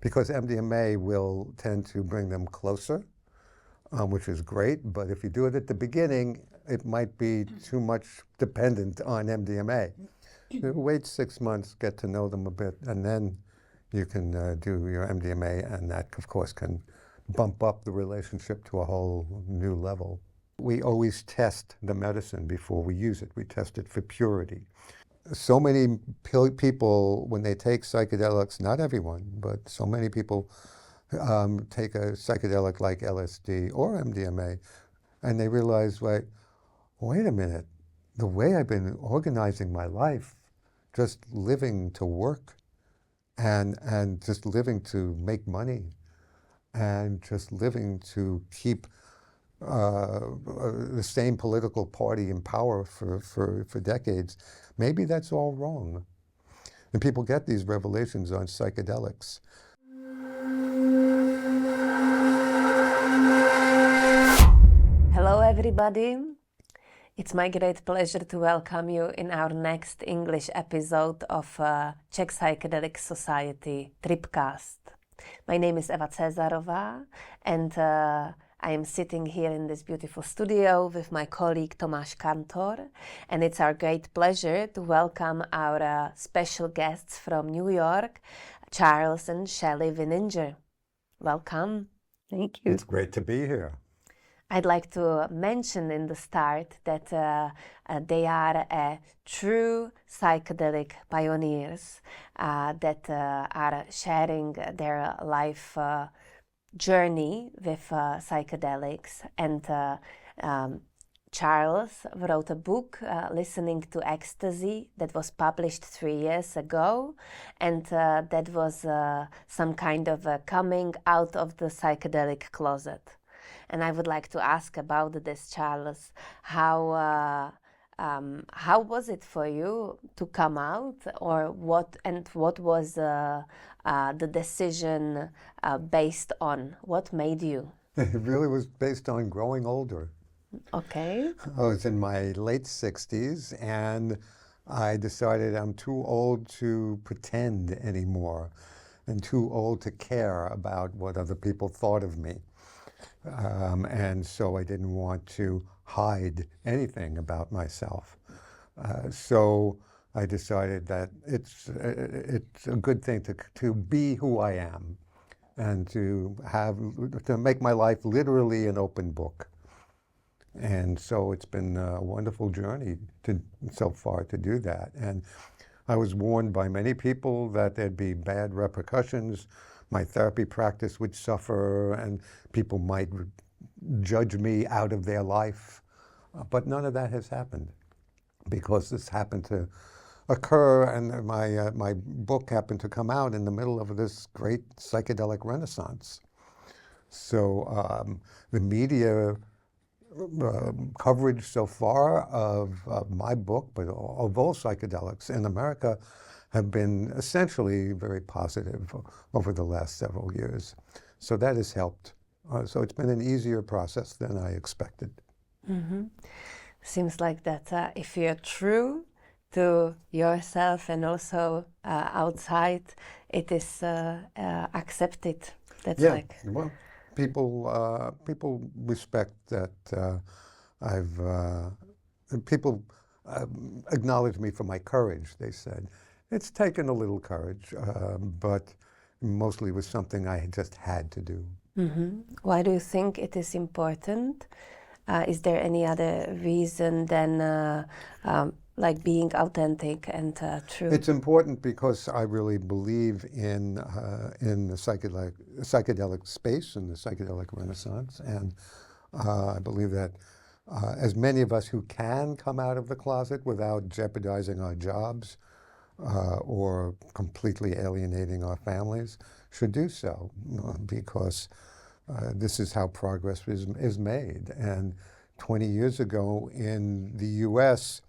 because MDMA will tend to bring them closer, which is great. But if you do it at the beginning, it might be too much dependent on MDMA. You wait 6 months, get to know them a bit, and then you can do your MDMA, and that, of course, can bump up the relationship to a whole new level. We always test the medicine before we use it. We test it for purity. So many people, when they take psychedelics, not everyone, but so many people take a psychedelic like LSD or MDMA, and they realize, wait a minute, the way I've been organizing my life, just living to work and just living to make money and just living to keep the same political party in power for decades, maybe that's all wrong. And people get these revelations on psychedelics. Hello everybody. It's my great pleasure to welcome you in our next English episode of Czech Psychedelic Society Tripcast. My name is Eva Cezarová, and I am sitting here in this beautiful studio with my colleague Tomáš Kantor, and it's our great pleasure to welcome our special guests from New York, Charles and Shelley Wininger. Welcome. Thank you. It's great to be here. I'd like to mention in the start that they are true psychedelic pioneers that are sharing their life journey with psychedelics. And Charles wrote a book, Listening to Ecstasy, that was published 3 years ago, and that was some kind of coming out of the psychedelic closet. And I would like to ask about this, Charles. How was it for you to come out, or what was the decision based on? What made you? It really was based on growing older. Okay. I was in my late 60s, and I decided I'm too old to pretend anymore and too old to care about what other people thought of me. And so I didn't want to hide anything about myself. So I decided that it's a good thing to be who I am and to make my life literally an open book. And so it's been a wonderful journey so far to do that. And I was warned by many people that there'd be bad repercussions. My therapy practice would suffer, and people might judge me out of their life. But none of that has happened, because this happened to occur, and my book happened to come out in the middle of this great psychedelic renaissance. So the media coverage so far of my book, but of all psychedelics in America, have been essentially very positive over the last several years. So that has helped. So it's been an easier process than I expected. Mm-hmm. Seems like that if you're true to yourself and also outside, it is accepted. That's Well, people respect that people acknowledge me for my courage, they said. It's taken a little courage, but mostly it was something I just had to do. Mm-hmm. Why do you think it is important? Is there any other reason than like being authentic and true? It's important because I really believe in the psychedelic space and the psychedelic renaissance, and I believe that as many of us who can come out of the closet without jeopardizing our jobs or completely alienating our families should do so, because this is how progress is made. And 20 years ago in the US,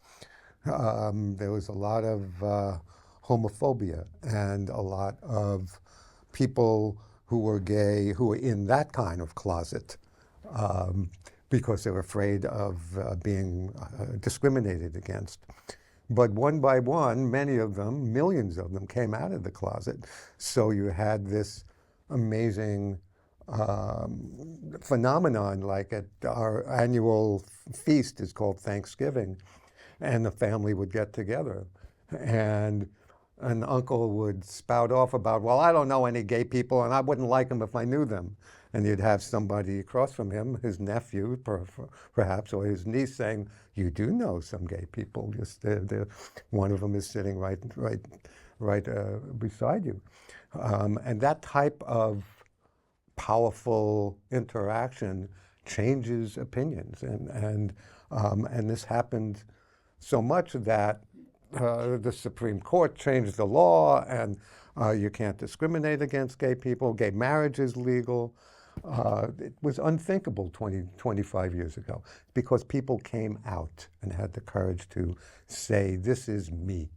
there was a lot of homophobia and a lot of people who were gay who were in that kind of closet because they were afraid of being discriminated against. But one by one, many of them, millions of them, came out of the closet. So you had this amazing phenomenon, like at our annual feast is called Thanksgiving, and the family would get together, and an uncle would spout off about, well, I don't know any gay people, and I wouldn't like them if I knew them. And you'd have somebody across from him, his nephew perhaps, or his niece, saying, you do know some gay people. Just one of them is sitting right beside you. And that type of powerful interaction changes opinions. And this happened so much that the Supreme Court changed the law, and you can't discriminate against gay people. Gay marriage is legal. It was unthinkable 25 years ago because people came out and had the courage to say, this is me.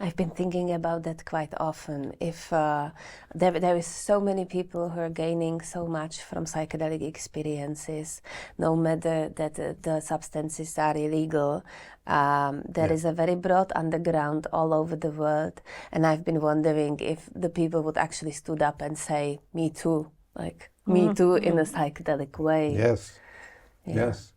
I've been thinking about that quite often. If there is so many people who are gaining so much from psychedelic experiences, no matter that the substances are illegal, there is a very broad underground all over the world, and I've been wondering if the people would actually stood up and say, me too, like me too in a psychedelic way. Yes, Yeah. yes.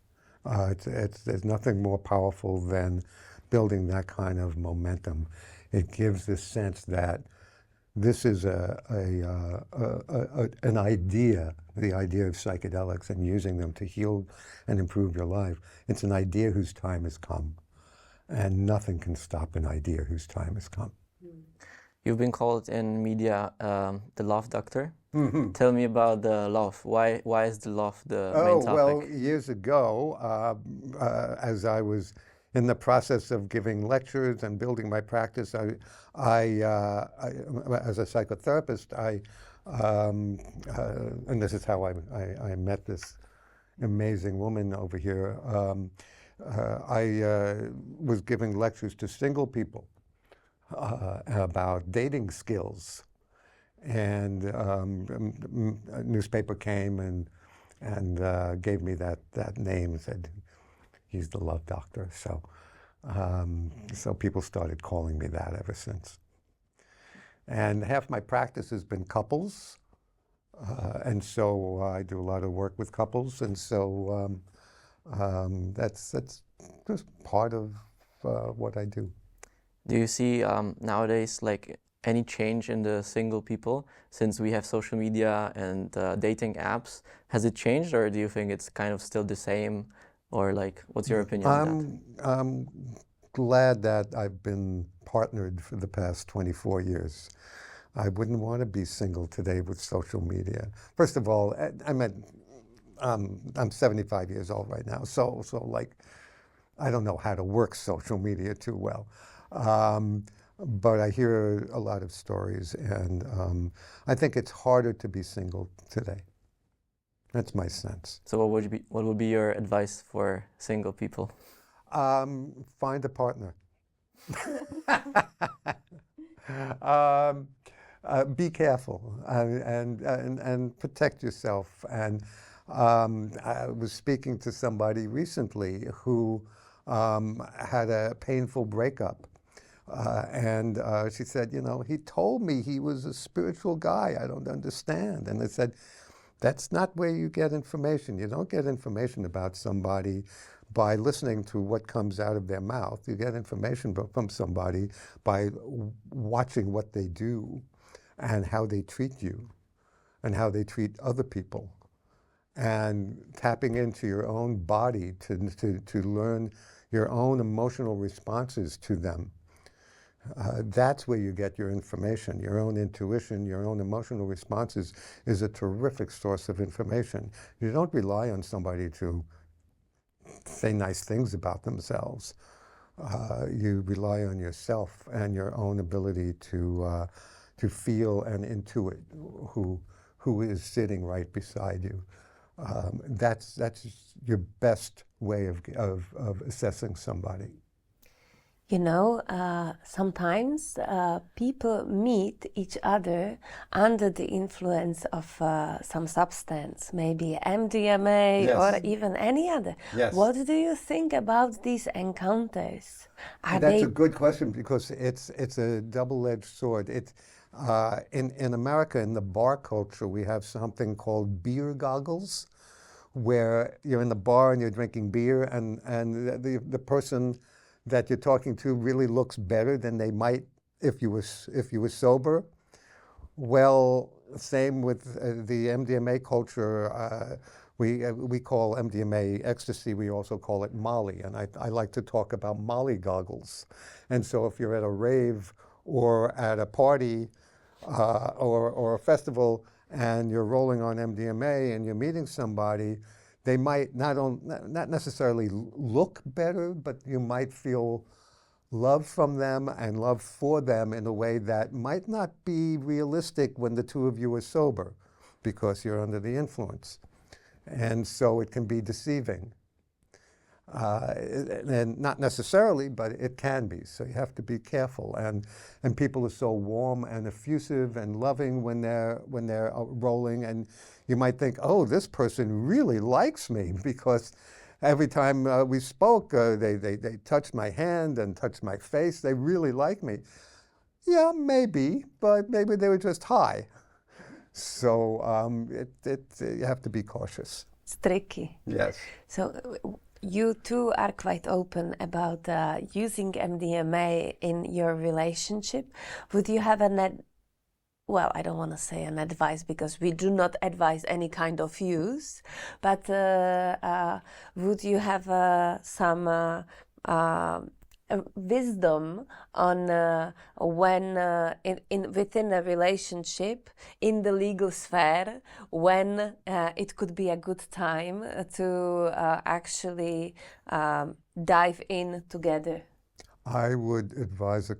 There's nothing more powerful than building that kind of momentum. It gives this sense that this is an idea, the idea of psychedelics and using them to heal and improve your life. It's an idea whose time has come, and nothing can stop an idea whose time has come. You've been called in media the love doctor. Mm-hmm. Tell me about the love. Why is the love the main topic? Well, years ago, as I was in the process of giving lectures and building my practice, I as a psychotherapist, and this is how I met this amazing woman over here. I was giving lectures to single people about dating skills, and a newspaper came and gave me that name and said, he's the love doctor. So people started calling me that ever since. And half my practice has been couples, and so I do a lot of work with couples, and so that's just part of what I do. Do you see nowadays like any change in the single people since we have social media and dating apps? Has it changed, or do you think it's kind of still the same? Or like, what's your opinion on that? I'm glad that I've been partnered for the past 24 years. I wouldn't want to be single today with social media. First of all, I'm 75 years old right now, so like, I don't know how to work social media too well. But I hear a lot of stories, and I think it's harder to be single today. That's my sense. So what would be your advice for single people? Find a partner. Be careful and protect yourself. And I was speaking to somebody recently who had a painful breakup. And she said, you know, he told me he was a spiritual guy. I don't understand. And I said, that's not where you get information. You don't get information about somebody by listening to what comes out of their mouth. You get information from somebody by watching what they do and how they treat you and how they treat other people, and tapping into your own body to learn your own emotional responses to them. That's where you get your information. Your own intuition, your own emotional responses is a terrific source of information. You don't rely on somebody to say nice things about themselves. You rely on yourself and your own ability to feel and intuit who is sitting right beside you. That's your best way of assessing somebody. You know, sometimes people meet each other under the influence of some substance, maybe MDMA, Yes. or even any other. Yes. What do you think about these encounters? Are That's they a good question, because it's a double-edged sword. In America, in the bar culture, we have something called beer goggles, where you're in the bar and you're drinking beer, and the person that you're talking to really looks better than they might if you were sober. Well, same with the MDMA culture. We call MDMA ecstasy. We also call it Molly, and I like to talk about Molly goggles. And so if you're at a rave or at a party or a festival and you're rolling on MDMA and you're meeting somebody, they might not necessarily look better, but you might feel love from them and love for them in a way that might not be realistic when the two of you are sober because you're under the influence. And so it can be deceiving. And not necessarily, but it can be. So you have to be careful. And people are so warm and effusive and loving when they're rolling, and you might think, oh, this person really likes me because every time we spoke, they touched my hand and touched my face. They really like me. Yeah, maybe, but maybe they were just high. So you have to be cautious. It's tricky. Yes. So you too are quite open about using MDMA in your relationship. Would you have well, I don't want to say an advice because we do not advise any kind of use, but would you have some wisdom on when within a relationship in the legal sphere when it could be a good time to actually dive in together? I would advise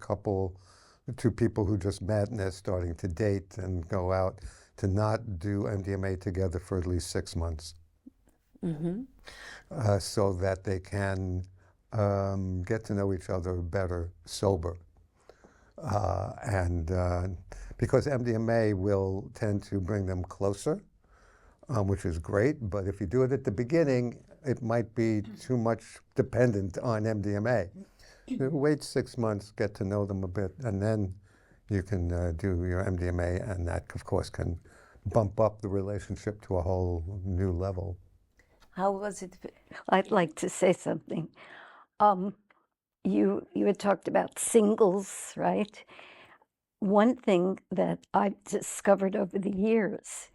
two people who just met and they're starting to date and go out to not do MDMA together for at least 6 months. Mm-hmm. So that they can get to know each other better sober. Because MDMA will tend to bring them closer, which is great, but if you do it at the beginning, it might be too much dependent on MDMA. Wait 6 months, get to know them a bit, and then you can do your MDMA, and that, of course, can bump up the relationship to a whole new level. How was it? I'd like to say something. You had talked about singles, right? One thing that I've discovered over the years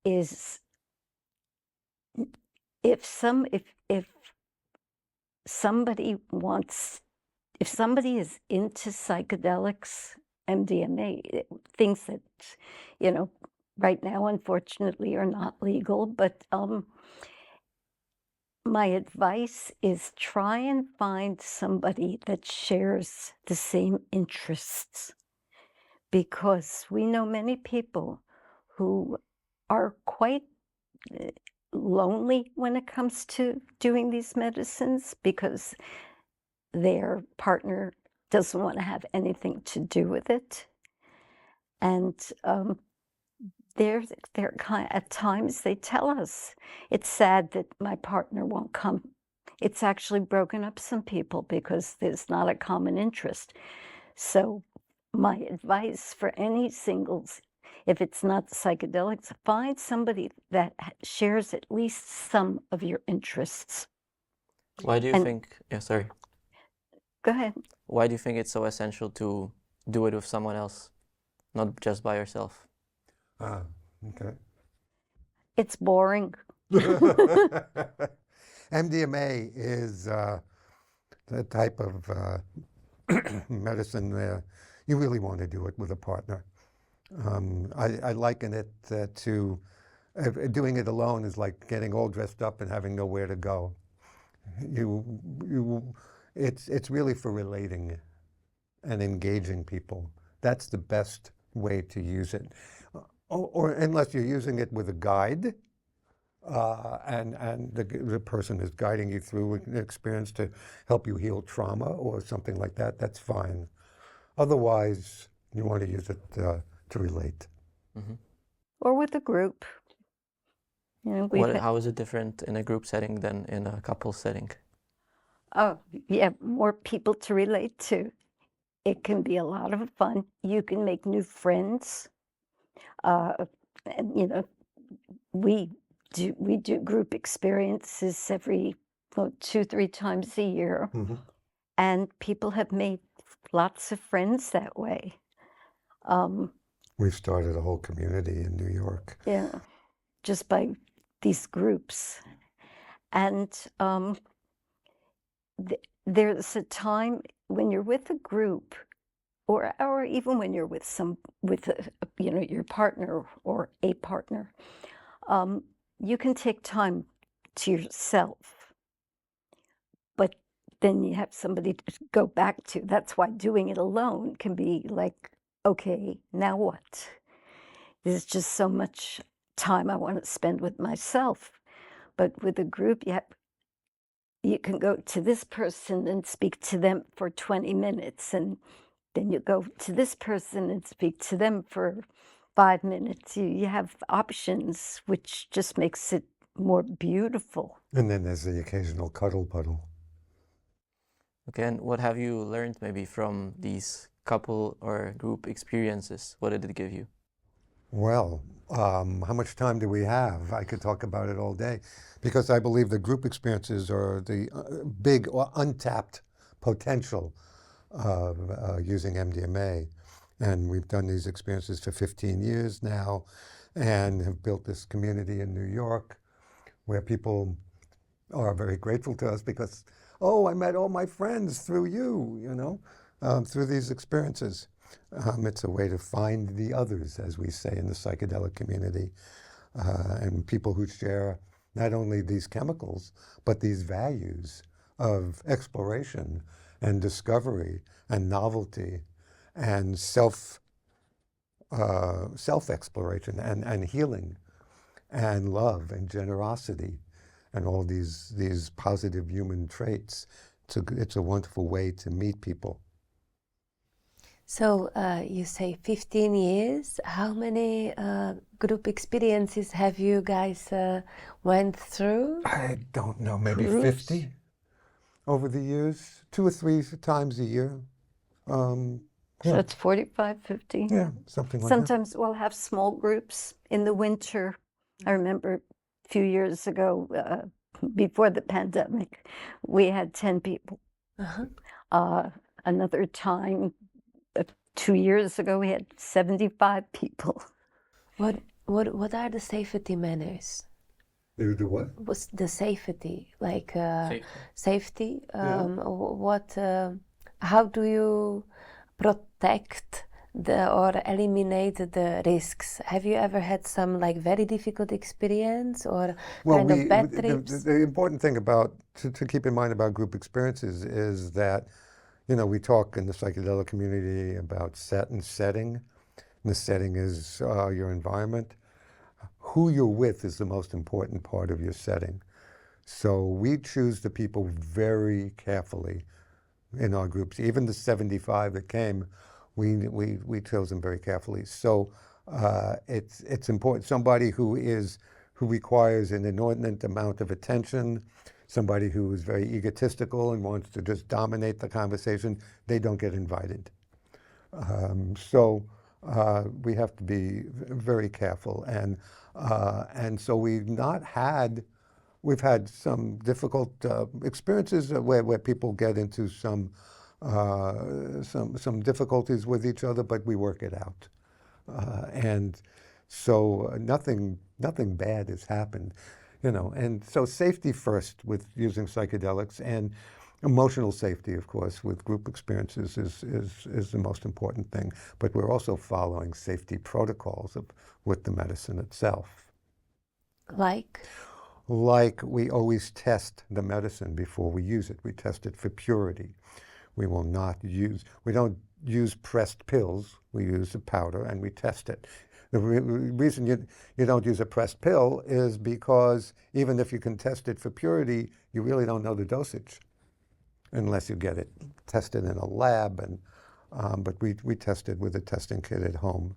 is if somebody is into psychedelics, MDMA, things that, right now, unfortunately, are not legal, but my advice is try and find somebody that shares the same interests, because we know many people who are quite lonely when it comes to doing these medicines because their partner doesn't want to have anything to do with it. And at times they tell us, it's sad that my partner won't come. It's actually broken up some people because there's not a common interest. So my advice for any singles, if it's not psychedelics, find somebody that shares at least some of your interests. Why do you think, sorry. Go ahead. Why do you think it's so essential to do it with someone else, not just by yourself? Okay. It's boring. MDMA is the type of medicine where you really want to do it with a partner. I liken it to doing it alone is like getting all dressed up and having nowhere to go. It's really for relating and engaging people. That's the best way to use it. Or unless you're using it with a guide, and the person is guiding you through an experience to help you heal trauma or something like that, that's fine. Otherwise, you want to use it to relate. Mm-hmm. Or with a group. How is it different in a group setting than in a couple setting? Oh, yeah, more people to relate to. It can be a lot of fun. You can make new friends. And, you know, we do group experiences every 2-3 times a year. Mhm. And people have made lots of friends that way. We've started a whole community in New York. Yeah, just by these groups. And there's a time when you're with a group, or even when you're with you know, your partner or a partner, you can take time to yourself, but then you have somebody to go back to. That's why doing it alone can be like, okay, now what? There's just so much time I want to spend with myself. But with a group, you can go to this person and speak to them for 20 minutes, and then you go to this person and speak to them for 5 minutes. You have options, which just makes it more beautiful. And then there's the occasional cuddle puddle. Okay, and what have you learned maybe from these couple or group experiences? What did it give you? Well, how much time do we have? I could talk about it all day, because I believe the group experiences are the big or untapped potential of using MDMA. And we've done these experiences for 15 years now and have built this community in New York where people are very grateful to us because, oh, I met all my friends through you, you know, through these experiences. It's a way to find the others, as we say in the psychedelic community, and people who share not only these chemicals, but these values of exploration and discovery and novelty and self-exploration and healing and love and generosity and all these positive human traits. It's a wonderful way to meet people. So you say 15 years. How many group experiences have you guys went through? I don't know, maybe Groups? 50 over the years, 2 or 3 times a year. So Yeah, it's 45, 50. yeah, something like that. Sometimes we'll have small groups in the winter. I remember a few years ago, before the pandemic, we had 10 people. Another time, 2 years ago, we had 75 people. What are the safety manners? The what? What's the safety? Like safety? Yeah. How do you protect or eliminate the risks? Have you ever had some like very difficult experience or kind of bad trips? The important thing to keep in mind about group experiences is that, you know, we talk in the psychedelic community about set and setting. And the setting is your environment. Who you're with is the most important part of your setting. So we choose the people very carefully in our groups. Even the 75 that came, we chose them very carefully. So it's important. Somebody who requires an inordinate amount of attention, somebody who is very egotistical and wants to just dominate the conversation, they don't get invited. So we have to be very careful. And so we've had some difficult experiences where people get into some difficulties with each other, but we work it out. And so nothing bad has happened, you know. And so safety first with using psychedelics, and emotional safety, of course, with group experiences is the most important thing. But we're also following safety protocols with the medicine itself. Like we always test the medicine before we use it. We test it for purity. We don't use pressed pills. We use a powder and we test it. The reason you don't use a pressed pill is because even if you can test it for purity, you really don't know the dosage unless you get it tested in a lab. But we test it with a testing kit at home.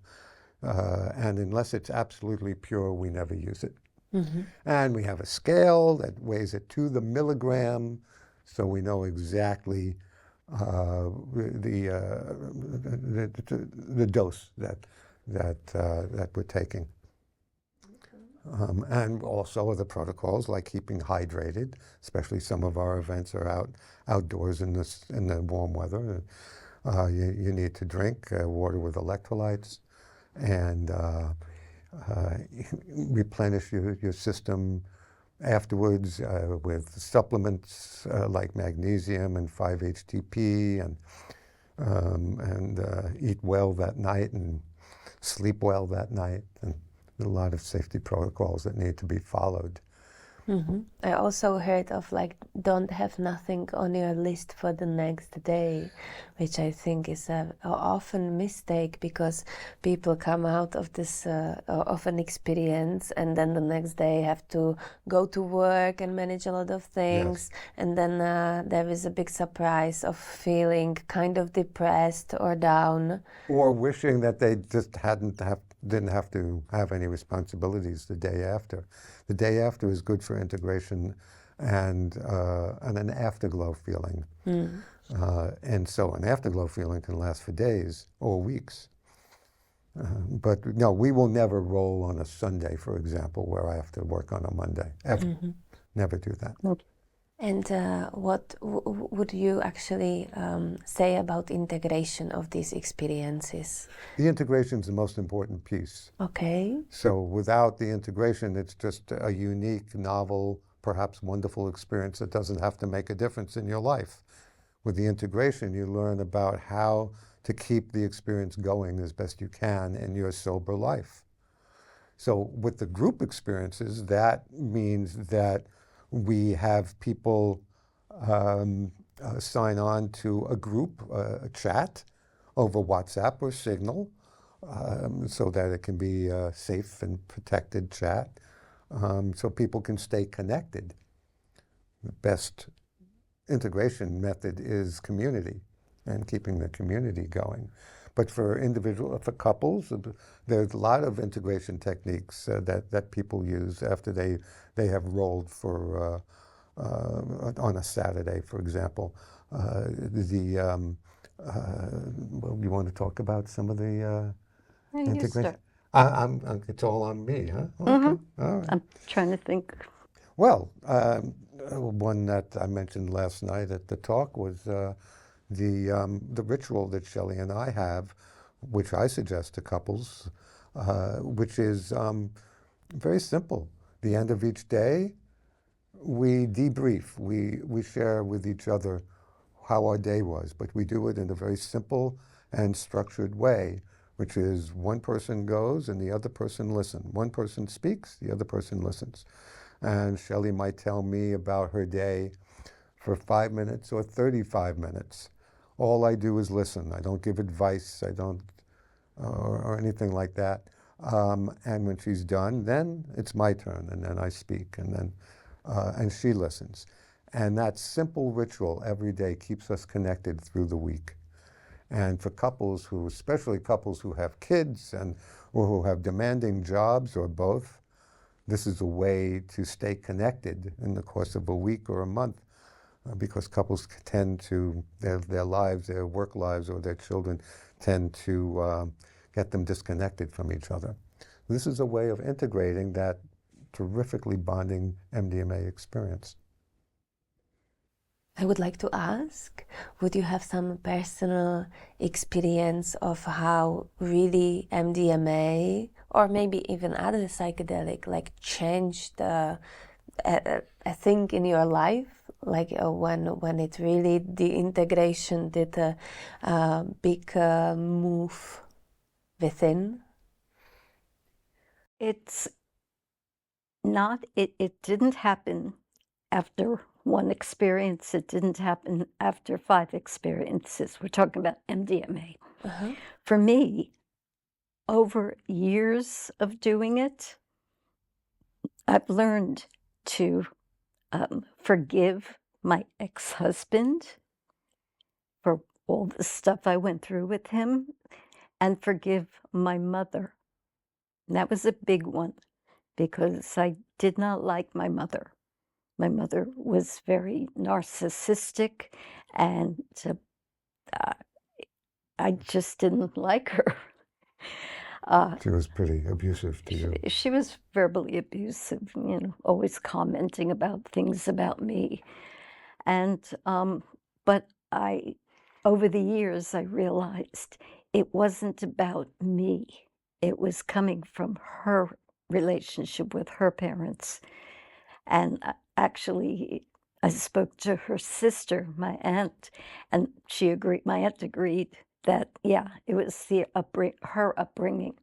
And unless it's absolutely pure, we never use it. Mm-hmm. And we have a scale that weighs it to the milligram, so we know exactly the dose that we're taking. And also the protocols like keeping hydrated, especially some of our events are outdoors in the warm weather. You need to drink water with electrolytes and replenish your system afterwards with supplements like magnesium and 5-HTP and eat well that night and sleep well that night. And a lot of safety protocols that need to be followed. Mm-hmm. I also heard of like don't have nothing on your list for the next day, which I think is a often mistake because people come out of this of an experience and then the next day have to go to work and manage a lot of things, Yes. and then there is a big surprise of feeling kind of depressed or down. Or wishing that they just didn't have to have any responsibilities the day after. The day after is good for integration and an afterglow feeling. And so an afterglow feeling can last for days or weeks. But no, we will never roll on a Sunday, for example, where I have to work on a Monday. Ever. Never do that. And what would you actually say about integration of these experiences? The integration is the most important piece. Okay. So without the integration, it's just a unique, novel, perhaps wonderful experience that doesn't have to make a difference in your life. With the integration, you learn about how to keep the experience going as best you can in your sober life. So with the group experiences, that means that we have people sign on to a group, a chat over WhatsApp or Signal, so that it can be a safe and protected chat, so people can stay connected. The best integration method is community and keeping the community going. But for couples, there's a lot of integration techniques that people use after they have rolled for on a Saturday, for example. You want to talk about some of the integration? It's all on me, huh? Okay. All right. I'm trying to think. Well, one that I mentioned last night at the talk was the ritual that Shelley and I have, which I suggest to couples, which is very simple. The end of each day, we debrief. We share with each other how our day was, but we do it in a very simple and structured way, which is one person goes and the other person listens. One person speaks, the other person listens. And Shelley might tell me about her day for 5 minutes or 35 minutes. All I do is listen. I don't give advice. I don't, or anything like that. And when she's done, then it's my turn, and then I speak, and then, and she listens. And that simple ritual every day keeps us connected through the week. And for couples who, especially couples who have kids or who have demanding jobs or both, this is a way to stay connected in the course of a week or a month. Because couples tend to, their lives, their work lives, or their children tend to get them disconnected from each other. This is a way of integrating that terrifically bonding MDMA experience. I would like to ask, would you have some personal experience of how really MDMA, or maybe even other psychedelic, like changed a thing in your life? Like when it really, the integration did a big move within? It's not, it didn't happen after one experience. It didn't happen after 5 experiences. We're talking about MDMA. For me, over years of doing it, I've learned to forgive my ex-husband for all the stuff I went through with him, and forgive my mother. And that was a big one, because I did not like my mother. My mother was very narcissistic and I just didn't like her. She was pretty abusive to you. She was verbally abusive, always commenting about things about me. And, but over the years, I realized it wasn't about me. It was coming from her relationship with her parents. And actually, I spoke to her sister, my aunt, and my aunt agreed that, yeah, it was her upbringing.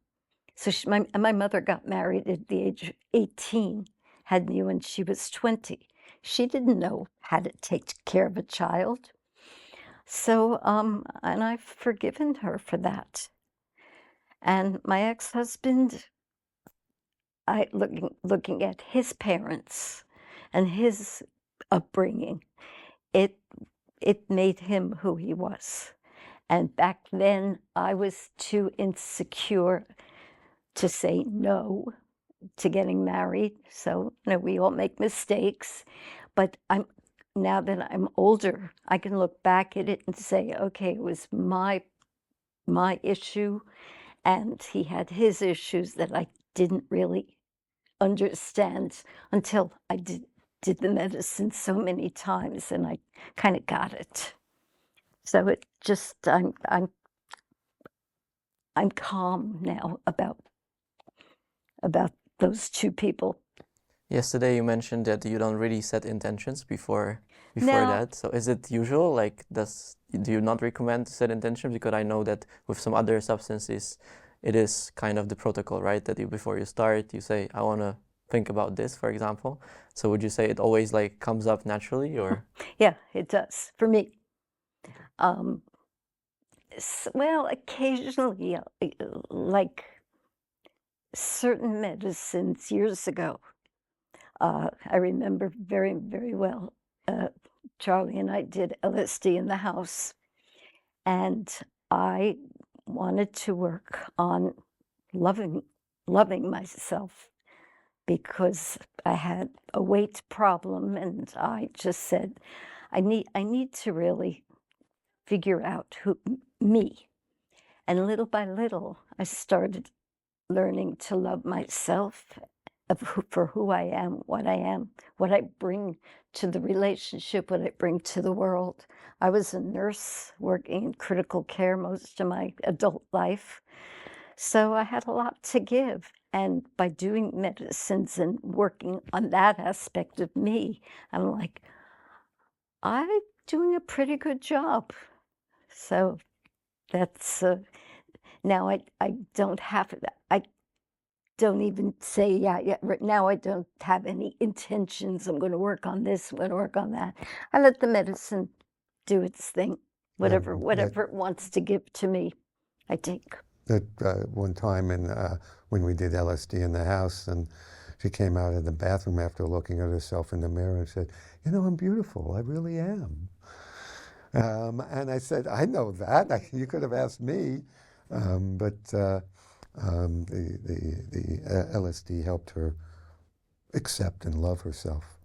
So my mother got married at the age of 18, had me when she was 20. She didn't know how to take care of a child. So, and I've forgiven her for that. And my ex-husband, looking at his parents and his upbringing, it made him who he was. And back then, I was too insecure to say no to getting married. So, we all make mistakes. But now that I'm older, I can look back at it and say, okay, it was my issue, and he had his issues that I didn't really understand until I did the medicine so many times, and I kind of got it. So it just, I'm calm now about those two people. Yesterday you mentioned that you don't really set intentions before No. that. So is it usual? Like, do you not recommend to set intentions? Because I know that with some other substances, it is kind of the protocol, right? That before you start, you say, I want to think about this, for example. So would you say it always like comes up naturally, or? Yeah, it does for me. Well, occasionally, like certain medicines years ago, I remember very, very well, Charley and I did LSD in the house, and I wanted to work on loving myself, because I had a weight problem, and I just said, I need to really figure out me. And little by little, I started learning to love myself for who I am, what I bring to the relationship, what I bring to the world. I was a nurse working in critical care most of my adult life. So I had a lot to give. And by doing medicines and working on that aspect of me, I'm like, I'm doing a pretty good job. So that's, now I don't have, I don't even say, yeah, right now I don't have any intentions. I'm going to work on this, I'm going to work on that. I let the medicine do its thing. Whatever it wants to give to me, I take. That one time when we did LSD in the house, and she came out of the bathroom after looking at herself in the mirror and said, I'm beautiful, I really am. And I said, I know that. You could have asked me. But the LSD helped her accept and love herself.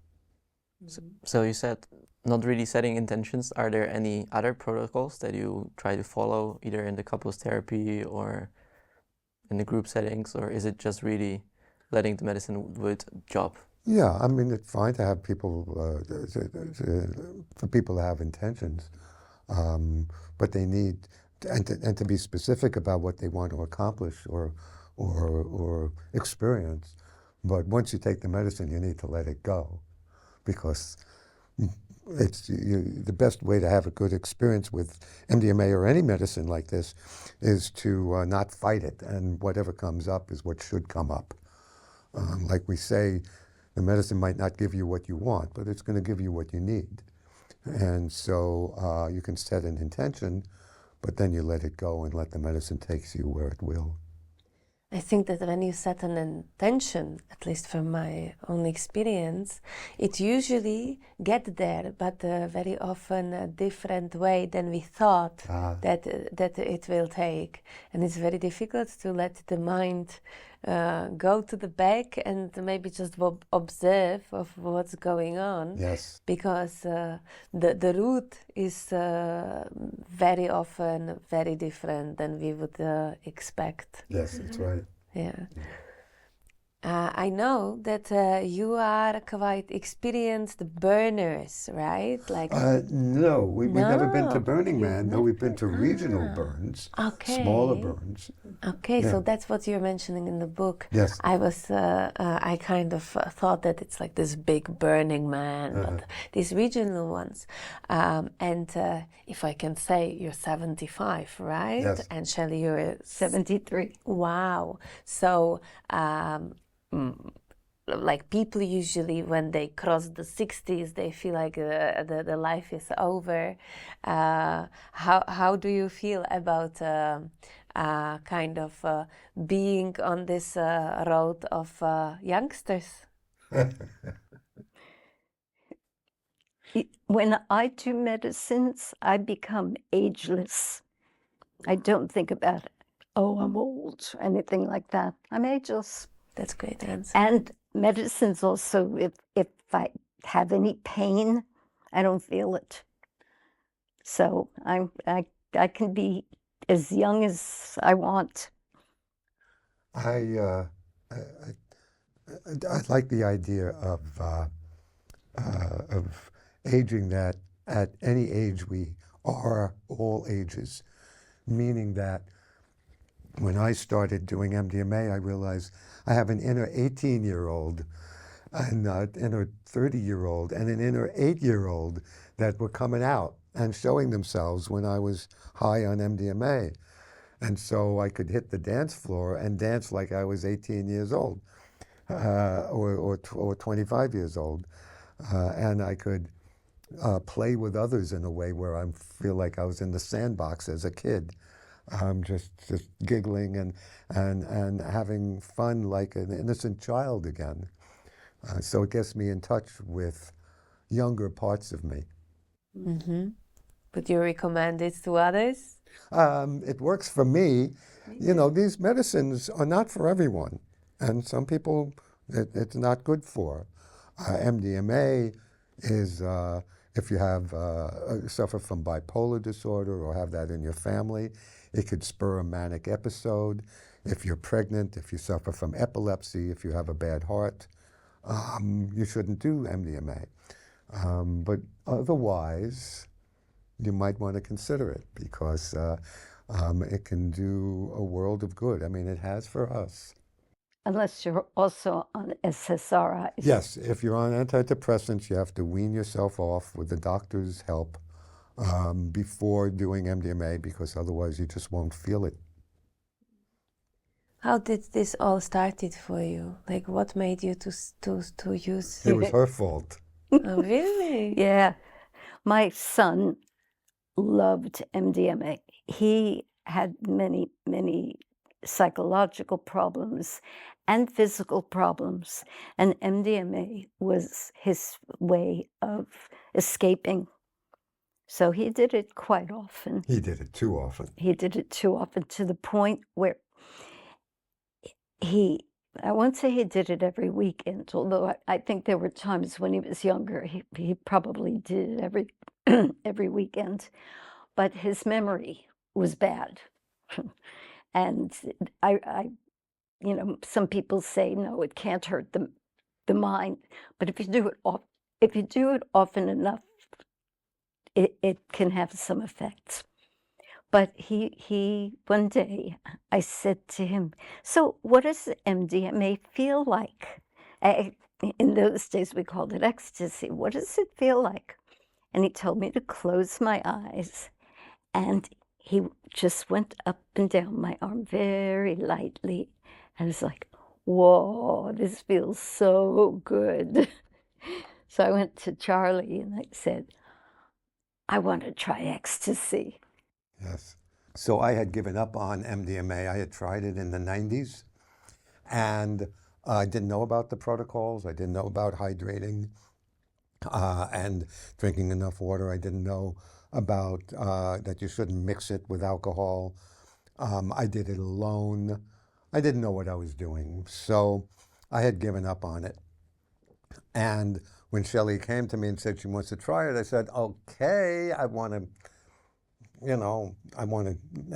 So you said not really setting intentions. Are there any other protocols that you try to follow, either in the couples therapy or in the group settings, or is it just really letting the medicine do its job? Yeah, I mean, it's fine to have people, for people to have intentions, but they need, and to be specific about what they want to accomplish or experience. But once you take the medicine, you need to let it go, because it's the best way to have a good experience with MDMA or any medicine like this is to not fight it, and whatever comes up is what should come up. Like we say, the medicine might not give you what you want, but it's going to give you what you need. And so you can set an intention, but then you let it go and let the medicine take you where it will. I think that when you set an intention, at least from my own experience, it usually gets there, but very often a different way than we thought that it will take. And it's very difficult to let the mind go to the back and maybe just observe of what's going on. Yes. Because the root is very often very different than we would expect. Yes, that's right. Yeah. I know that you are quite experienced burners, right? Like No, we've never been to No, Burning Man. No, we've been to regional Ah, burns, okay. smaller burns. Okay, Yeah. so that's what you're mentioning in the book. Yes. I kind of thought that it's like this big Burning Man, but these regional ones. And if I can say, you're 75, right? Yes. And Shelley, you're 73. Wow. So, like people usually when they cross the 60s, they feel like the life is over. How do you feel about kind of being on this road of youngsters? When I do medicines, I become ageless. I don't think about, oh, I'm old, or anything like that. I'm ageless. That's great answer. And medicines also, if I have any pain, I don't feel it. So I can be as young as I want. I like the idea of aging, that at any age we are all ages, meaning that when I started doing MDMA, I realized I have an inner 18-year-old, an inner 30-year-old, and an inner 8-year-old that were coming out and showing themselves when I was high on MDMA. And so I could hit the dance floor and dance like I was 18 years old or 25 years old. And I could play with others in a way where I feel like I was in the sandbox as a kid. Just giggling and having fun like an innocent child again. So it gets me in touch with younger parts of me. Mm-hmm. Would you recommend it to others? It works for me. You know, these medicines are not for everyone, and some people it's not good for. MDMA is if you have suffer from bipolar disorder or have that in your family, it could spur a manic episode. If you're pregnant, if you suffer from epilepsy, if you have a bad heart, you shouldn't do MDMA. But otherwise, you might want to consider it because it can do a world of good. I mean, it has for us. Unless you're also on SSRIs. Yes, if you're on antidepressants, you have to wean yourself off with the doctor's help before doing MDMA, because otherwise you just won't feel it. How did this all started for you? Like, what made you to use? It was her fault. Oh, really? Yeah. My son loved MDMA. He had many, many psychological problems and physical problems, and MDMA was his way of escaping. So he did it quite often. He did it too often. He did it too often, to the point where I won't say he did it every weekend, although I think there were times when he was younger, he probably did it every every weekend. But his memory was bad. And I you know, some people say, no, it can't hurt the mind. But if you do it often enough, it can have some effects. But he one day, I said to him, so what does MDMA feel like? In those days, we called it ecstasy. What does it feel like? And he told me to close my eyes. And he just went up and down my arm very lightly. And it's like, whoa, this feels so good. So I went to Charley and I said, I want to try ecstasy. Yes. So I had given up on MDMA. I had tried it in the 90s, and I didn't know about the protocols. I didn't know about hydrating and drinking enough water. I didn't know about that you shouldn't mix it with alcohol. I did it alone. I didn't know what I was doing, so I had given up on it. And when Shelley came to me and said she wants to try it, I said, okay, I want to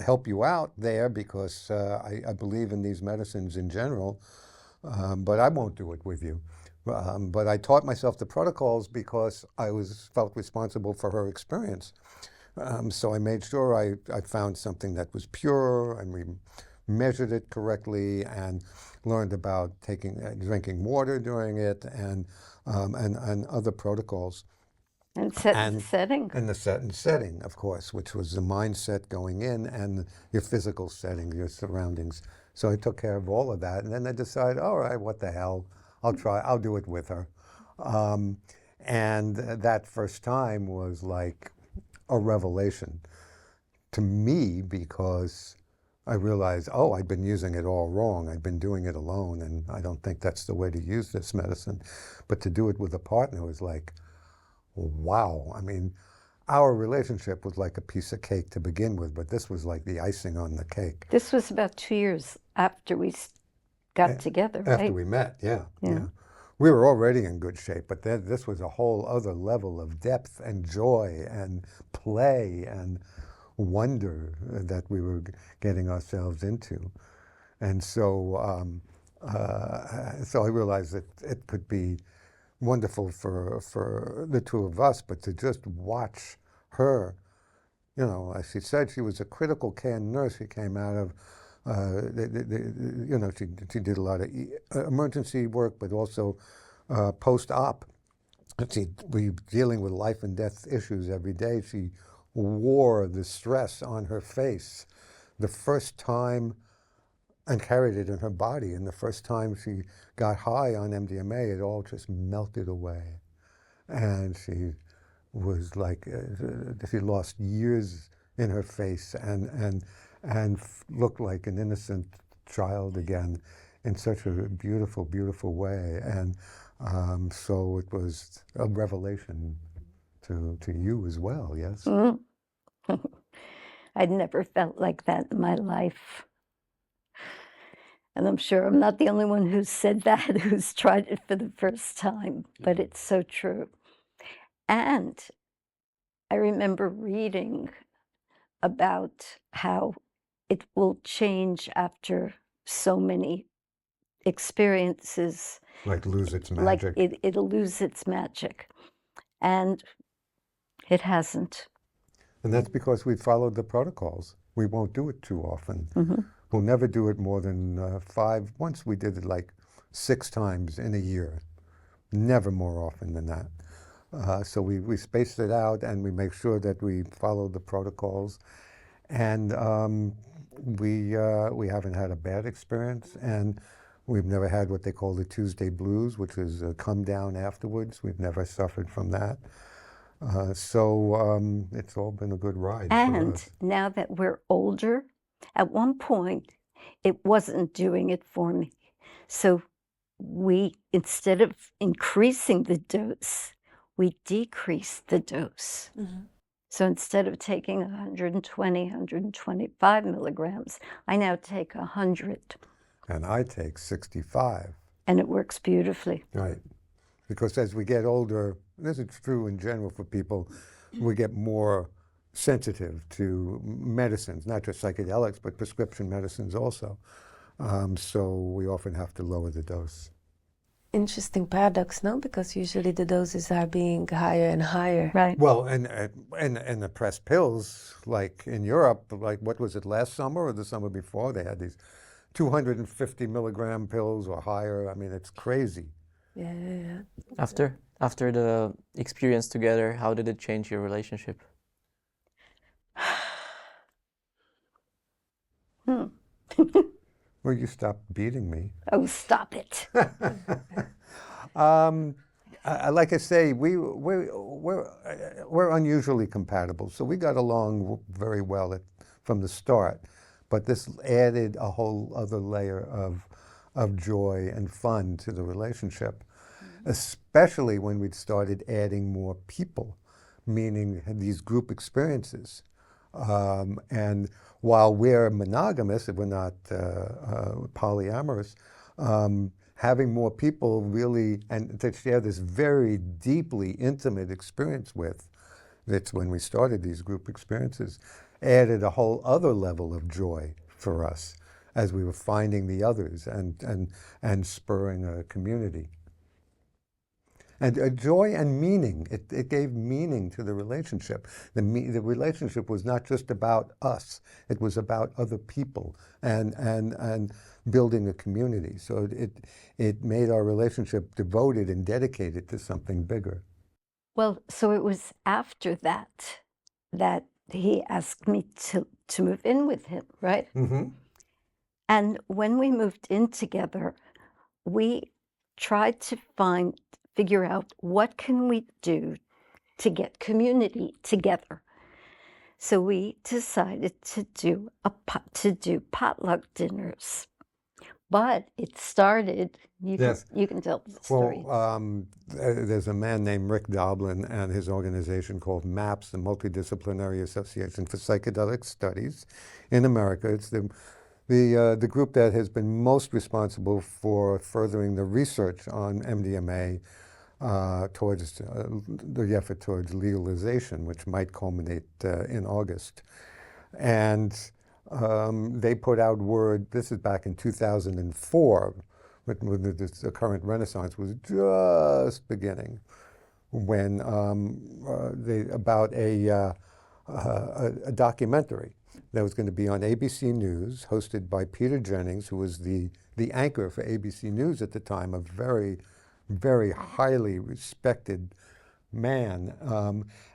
help you out there because I believe in these medicines in general, but I won't do it with you. But I taught myself the protocols because I felt responsible for her experience. So I made sure I found something that was pure, and we measured it correctly, and learned about drinking water during it, and other protocols. And setting. And the setting, of course, which was the mindset going in and your physical setting, your surroundings. So I took care of all of that, and then I decided, all right, what the hell, I'll do it with her. And that first time was like a revelation to me, because I realized, I'd been using it all wrong. I'd been doing it alone, and I don't think that's the way to use this medicine. But to do it with a partner was like, wow. I mean, our relationship was like a piece of cake to begin with, but this was like the icing on the cake. This was about 2 years after we got together, right? After we met, yeah. We were already in good shape, but then this was a whole other level of depth and joy and play and wonder that we were getting ourselves into. And so so I realized that it could be wonderful for the two of us, but to just watch her, as she said, she was a critical care nurse. She came out of, she did a lot of emergency work, but also post-op. We were dealing with life and death issues every day. She wore the stress on her face the first time and carried it in her body. And the first time she got high on MDMA, it all just melted away. And she was like, she lost years in her face and looked like an innocent child again in such a beautiful, beautiful way. And so it was a revelation to you as well, yes? Mm. I'd never felt like that in my life. And I'm sure I'm not the only one who's said that, who's tried it for the first time, but it's so true. And I remember reading about how it will change after so many experiences. Like lose its magic. Like it'll lose its magic. And it hasn't. And that's because we followed the protocols. We won't do it too often. Mm-hmm. We'll never do it more than 5. Once we did it like 6 times in a year. Never more often than that. So we spaced it out, and we make sure that we follow the protocols. And we haven't had a bad experience. And we've never had what they call the Tuesday blues, which is a come down afterwards. We've never suffered from that. So it's all been a good ride for And us. now that we're older, at one point, it wasn't doing it for me. So we, instead of increasing the dose, we decreased the dose. Mm-hmm. So instead of taking 120, 125 milligrams, I now take 100. And I take 65. And it works beautifully. Right. Because as we get older, this is true in general for people, we get more sensitive to medicines, not just psychedelics, but prescription medicines also. So we often have to lower the dose. Interesting paradox, no? Because usually the doses are being higher and higher. Right. Well, and the pressed pills, like in Europe, like what was it, last summer or the summer before, they had these 250 milligram pills or higher. I mean, it's crazy. Yeah. After the experience together, how did it change your relationship? Well, you stopped beating me. Oh, stop it. Like I say, we're unusually compatible, so we got along very well from the start. But this added a whole other layer of joy and fun to the relationship, especially when we'd started adding more people, meaning these group experiences. And while we're monogamous, if we're not polyamorous, having more people really, and to share this very deeply intimate experience with, that's when we started these group experiences, added a whole other level of joy for us as we were finding the others and spurring a community. And joy and meaning. It gave meaning to the relationship. The relationship was not just about us. It was about other people and building a community. So it made our relationship devoted and dedicated to something bigger. Well, so it was after that that he asked me to move in with him, right? Mm-hmm. And when we moved in together, we tried to figure out what can we do to get community together. So we decided to do potluck dinners. But it started, you can tell the story. Well, there's a man named Rick Doblin and his organization called MAPS, the Multidisciplinary Association for Psychedelic Studies in America. It's the group that has been most responsible for furthering the research on MDMA towards the effort towards legalization, which might culminate in August. And they put out word, this is back in 2004, when the current Renaissance was just beginning, when about a documentary that was going to be on ABC News, hosted by Peter Jennings, who was the anchor for ABC News at the time, a very, very highly respected man,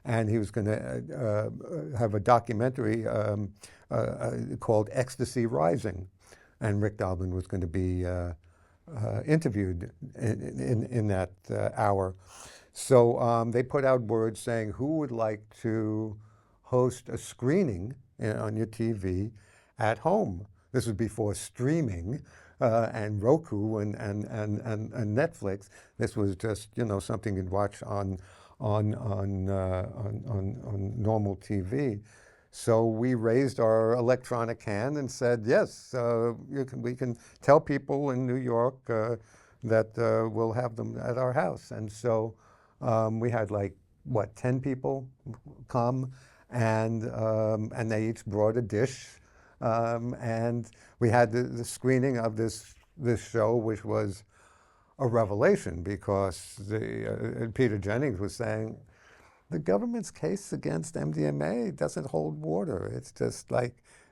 and he was going to have a documentary called Ecstasy Rising, and Rick Doblin was going to be interviewed in that hour. So they put out word saying who would like to host a screening on your TV at home. This was before streaming and Roku and Netflix. This was just, you know, something you'd watch on normal TV. So we raised our electronic hand and said, yes, we can tell people in New York that we'll have them at our house. And so we had 10 people come, and they each brought a dish. And we had the screening of this show, which was a revelation, because Peter Jennings was saying, the government's case against MDMA doesn't hold water. It's just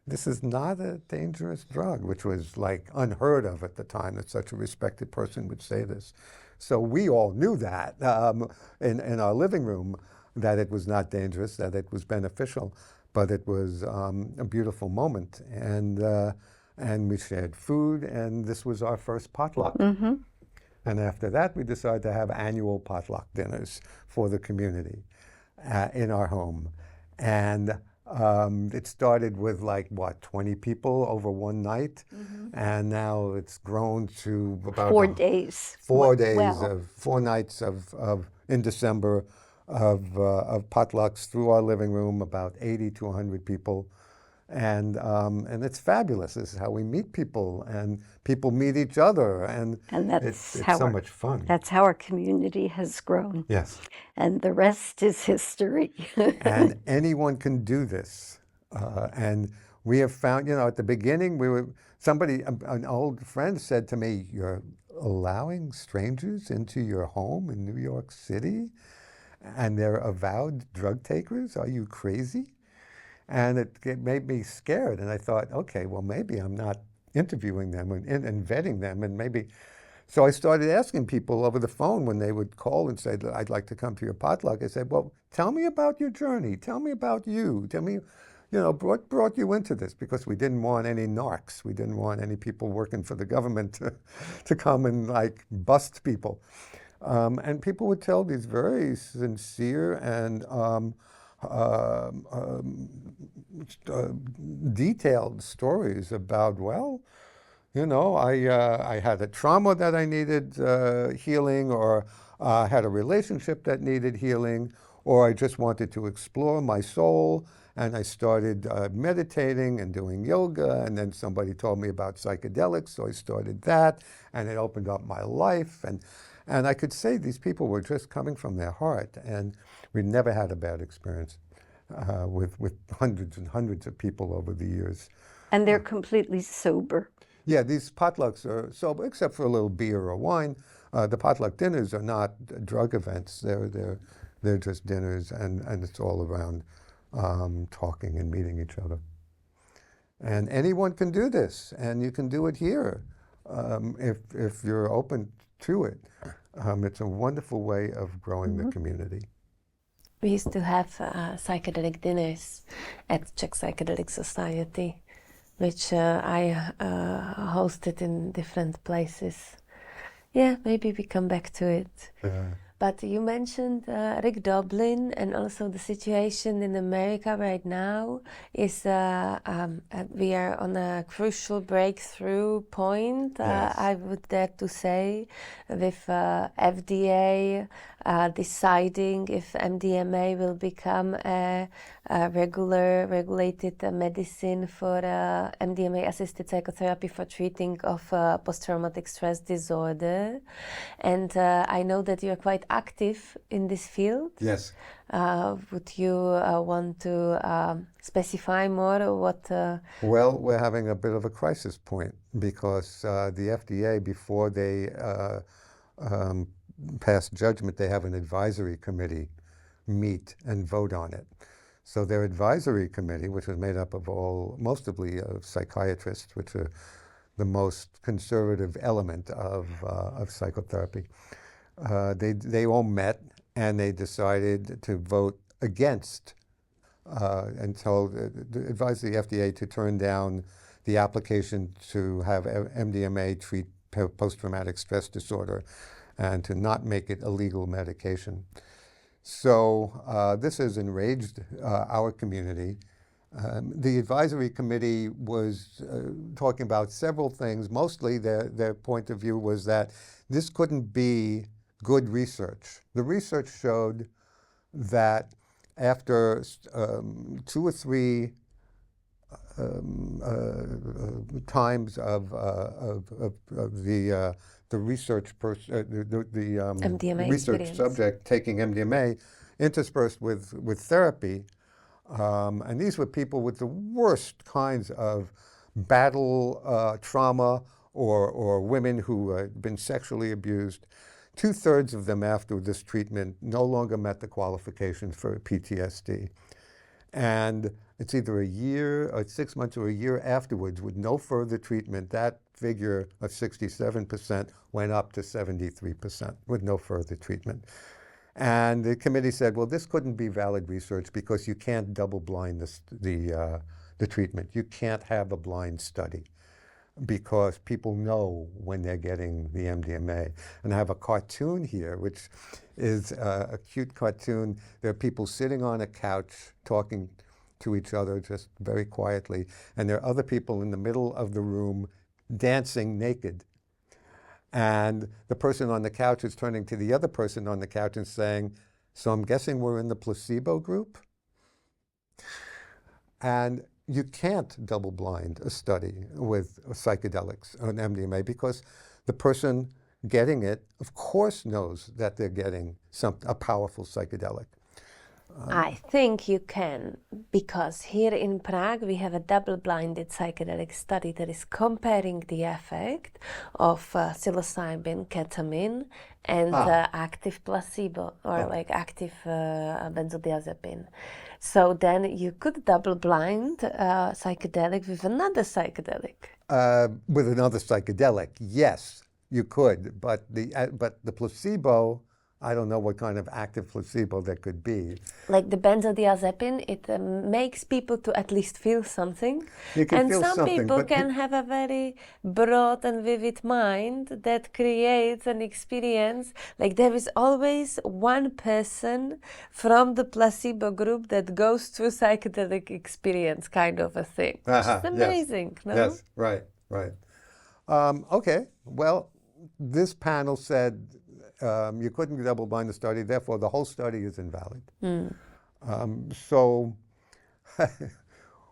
this is not a dangerous drug, which was unheard of at the time that such a respected person would say this. So we all knew that in our living room, that it was not dangerous, that it was beneficial, but it was a beautiful moment. And we shared food, and this was our first potluck. Mm-hmm. And after that, we decided to have annual potluck dinners for the community in our home. And it started with 20 people over one night, mm-hmm. and now it's grown to about 4 days. 4 days of 4 nights of in December of potlucks through our living room, about 80 to 100 people. And it's fabulous. This is how we meet people, and people meet each other, and it's so much fun. That's how our community has grown. Yes. And the rest is history. And anyone can do this. And we have found, at the beginning, an old friend said to me, "You're allowing strangers into your home in New York City, and they're avowed drug takers? Are you crazy?" And it made me scared. And I thought, okay, well, maybe I'm not interviewing them and vetting them. And maybe, so I started asking people over the phone when they would call and say, I'd like to come to your potluck. I said, well, tell me about your journey. Tell me about you. Tell me, what brought you into this? Because we didn't want any narcs. We didn't want any people working for the government to come and bust people. And people would tell these very sincere and detailed stories about, I had a trauma that I needed healing, or had a relationship that needed healing, or I just wanted to explore my soul, and I started meditating and doing yoga, and then somebody told me about psychedelics, so I started that, and it opened up my life, and I could say these people were just coming from their heart, and we never had a bad experience with hundreds and hundreds of people over the years. And they're completely sober. Yeah, these potlucks are sober, except for a little beer or wine. The potluck dinners are not drug events. They're just dinners, and it's all around talking and meeting each other. And anyone can do this, and you can do it here if you're open to it. It's a wonderful way of growing the community. We used to have psychedelic dinners at Czech Psychedelic Society, which I hosted in different places. Yeah, maybe we come back to it. But you mentioned Rick Doblin, and also the situation in America right now is we are on a crucial breakthrough point, Yes. I would dare to say, with FDA deciding if MDMA will become a regulated medicine for MDMA-assisted psychotherapy for treating of post-traumatic stress disorder. And I know that you're quite active in this field. Yes. Would you want to specify more what? Well, we're having a bit of a crisis point because the FDA, before they pass judgment, they have an advisory committee meet and vote on it. So their advisory committee, which was made up of mostly psychiatrists, which are the most conservative element of psychotherapy, they all met and they decided to vote against and advised the FDA to turn down the application to have MDMA treat post-traumatic stress disorder and to not make it a legal medication. So this has enraged our community. The advisory committee was talking about several things. Mostly their point of view was that this couldn't be good research. The research showed that after 2 or 3 times of the research MDMA research experience. subject taking MDMA interspersed with therapy, and these were people with the worst kinds of battle trauma or women who had been sexually abused. 2/3 of them after this treatment no longer met the qualifications for PTSD. And it's either a year or 6 months or a year afterwards with no further treatment, that figure of 67% went up to 73% with no further treatment. And the committee said, well, this couldn't be valid research because you can't double blind the treatment. You can't have a blind study because people know when they're getting the MDMA. And I have a cartoon here, which is a cute cartoon. There are people sitting on a couch talking to each other just very quietly, and there are other people in the middle of the room dancing naked. And the person on the couch is turning to the other person on the couch and saying, so I'm guessing we're in the placebo group? And you can't double blind a study with psychedelics on MDMA because the person getting it, of course, knows that they're getting a powerful psychedelic. I think you can, because here in Prague we have a double-blinded psychedelic study that is comparing the effect of psilocybin, ketamine, and active placebo, or like active benzodiazepine. So then you could double-blind psychedelic with another psychedelic. With another psychedelic, yes, you could, but the placebo, I don't know what kind of active placebo that could be. Like the benzodiazepine, it makes people to at least feel something. You can and feel some something, people but can have a very broad and vivid mind that creates an experience. Like there is always one person from the placebo group that goes through psychedelic experience, kind of a thing. It's amazing, yes. no? Yes, right. Okay, well, this panel said you couldn't double-blind the study, therefore the whole study is invalid. Mm. So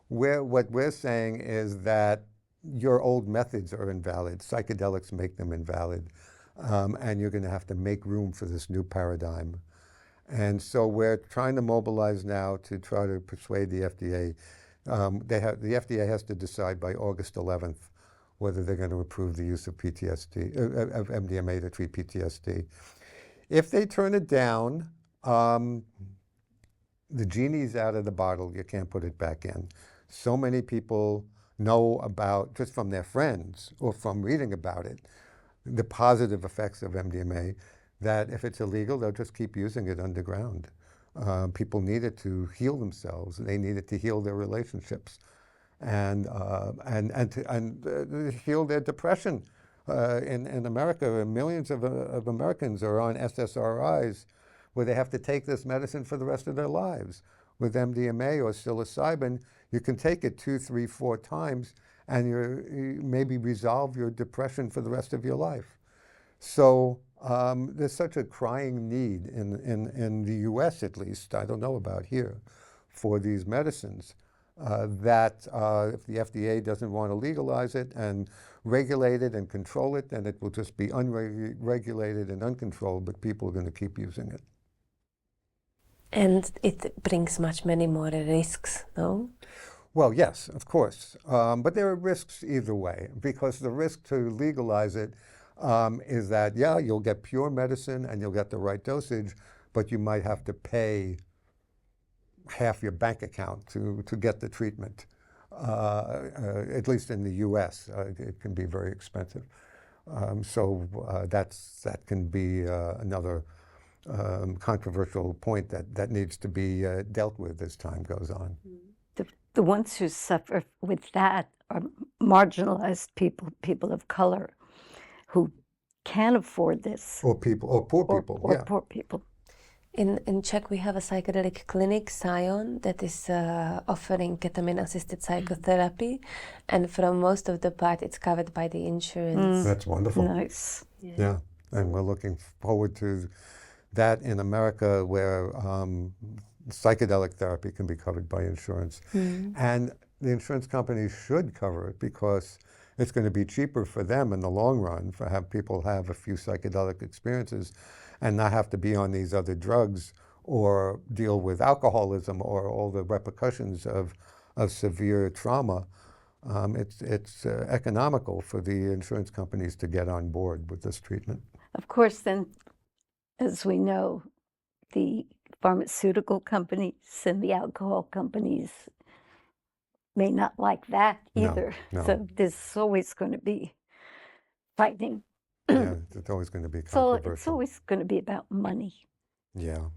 what we're saying is that your old methods are invalid. Psychedelics make them invalid. And you're going to have to make room for this new paradigm. And so we're trying to mobilize now to try to persuade the FDA. The FDA has to decide by August 11th whether they're going to approve the use of PTSD, of MDMA to treat PTSD. If they turn it down, the genie's out of the bottle. You can't put it back in. So many people know about, just from their friends or from reading about it, the positive effects of MDMA, that if it's illegal, they'll just keep using it underground. People need it to heal themselves. They need it to heal their relationships and heal their depression. In America, millions of Americans are on SSRIs where they have to take this medicine for the rest of their lives. With MDMA or psilocybin, you can take it 2, 3, 4 times and you maybe resolve your depression for the rest of your life. So there's such a crying need in the US, at least, I don't know about here, for these medicines, that if the FDA doesn't want to legalize it and regulate it and control it, then it will just be unregulated and uncontrolled, but people are going to keep using it. And it brings many more risks, no? Well, yes, of course. But there are risks either way, because the risk to legalize it is that, yeah, you'll get pure medicine and you'll get the right dosage, but you might have to pay half your bank account to get the treatment. At least in the US, it can be very expensive. So that can be another controversial point that needs to be dealt with as time goes on. The ones who suffer with that are marginalized people of color who can't afford this. Or poor people. Or yeah. poor people. In Czech, we have a psychedelic clinic, PSYON, that is offering ketamine-assisted psychotherapy, and from most of the part, it's covered by the insurance. That's wonderful. Nice. Yeah, and we're looking forward to that in America, where psychedelic therapy can be covered by insurance. And the insurance companies should cover it because it's going to be cheaper for them in the long run for have people have a few psychedelic experiences and not have to be on these other drugs or deal with alcoholism or all the repercussions of severe trauma. It's economical for the insurance companies to get on board with this treatment. Of course, then, as we know, the pharmaceutical companies and the alcohol companies may not like that either. No. So there's always going to be fighting. Yeah, it's always going to be controversial. It's always going to be about money. Yeah.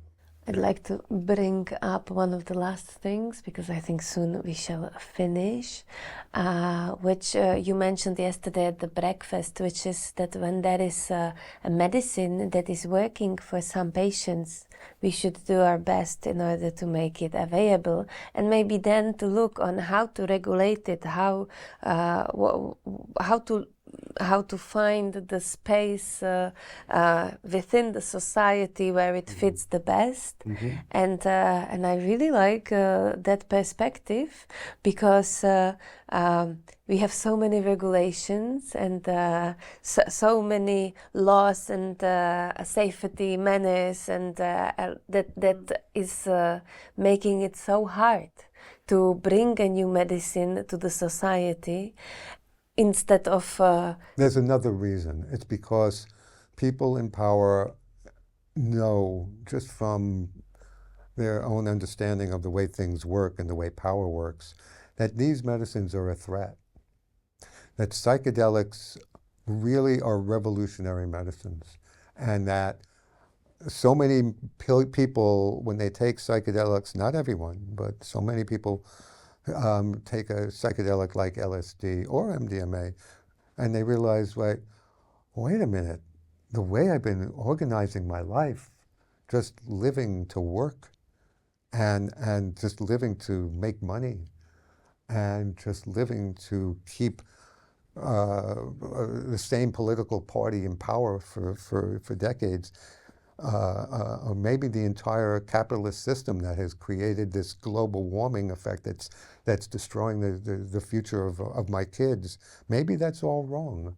I'd like to bring up one of the last things, because I think soon we shall finish, which you mentioned yesterday at the breakfast, which is that when there is a medicine that is working for some patients, we should do our best in order to make it available, and maybe then to look on how to regulate it, how to find the space within the society where it fits the best. And I really like that perspective, because we have so many regulations and so many laws and safety manners, and that is making it so hard to bring a new medicine to the society. Instead of... There's another reason. It's because people in power know, just from their own understanding of the way things work and the way power works, that these medicines are a threat. That psychedelics really are revolutionary medicines. And that so many people, when they take psychedelics, not everyone, but so many people take a psychedelic like LSD or MDMA, and they realize, wait a minute, the way I've been organizing my life, just living to work and just living to make money and just living to keep the same political party in power for decades, or maybe the entire capitalist system that has created this global warming effect that's destroying the future of my kids. Maybe that's all wrong.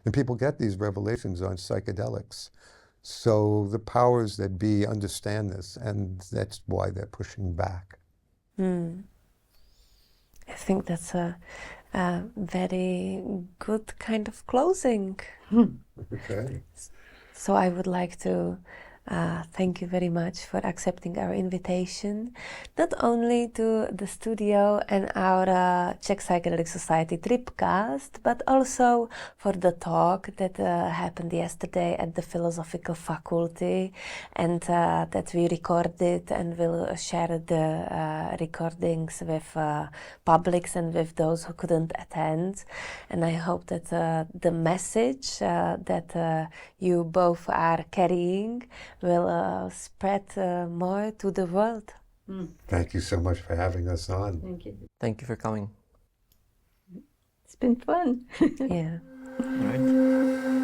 And people get these revelations on psychedelics. So the powers that be understand this, and that's why they're pushing back. I think that's a very good kind of closing. Okay. So I would like to thank you very much for accepting our invitation, not only to the studio and our Czech Psychedelic Society Tripcast, but also for the talk that happened yesterday at the Philosophical Faculty, and that we recorded and will share the recordings with publics and with those who couldn't attend. And I hope that the message that you both are carrying will spread more to the world. Thank you so much for having us on. Thank you. Thank you for coming. It's been fun. Yeah. All right.